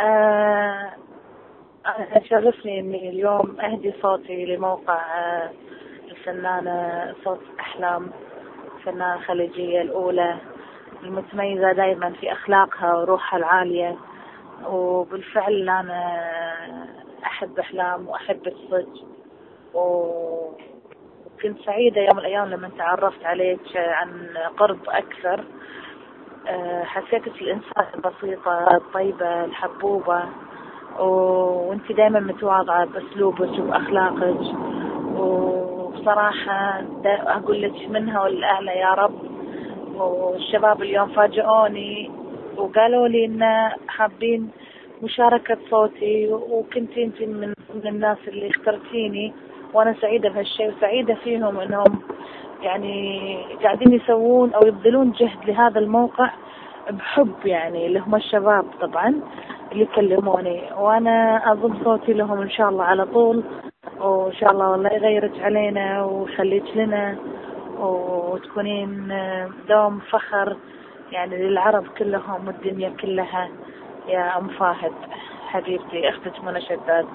آه أنا شرفني إني اليوم أهدي صوتي لموقع الفنانة صوت أحلام، فنانة خليجية الأولى المتميزة دائما في أخلاقها وروحها العالية. وبالفعل أنا أحب أحلام وأحب الصدق، وكنت سعيدة يوم من الأيام لما تعرفت عليك عن قرب أكثر. حسيتك الإنسان البسيطة الطيبة الحبوبة، وانت دائما متواضعة بأسلوبك وبأخلاقك، وبصراحة أقول لك منها والأعلى يا رب. والشباب اليوم فاجئوني وقالوا لي إن حابين مشاركة صوتي، وكنت انت من الناس اللي اخترتيني، وانا سعيدة بهالشيء وسعيدة فيهم انهم يعني قاعدين يسوون او يبذلون جهد لهذا الموقع بحب، يعني اللي هم الشباب طبعا اللي يكلموني، وانا اضم صوتي لهم ان شاء الله على طول. وان شاء الله والله يغيرك علينا ويخليك لنا وتكونين دوم فخر يعني للعرب كلهم والدنيا كلها يا أم فاهد حبيبتي أختك منى شداد.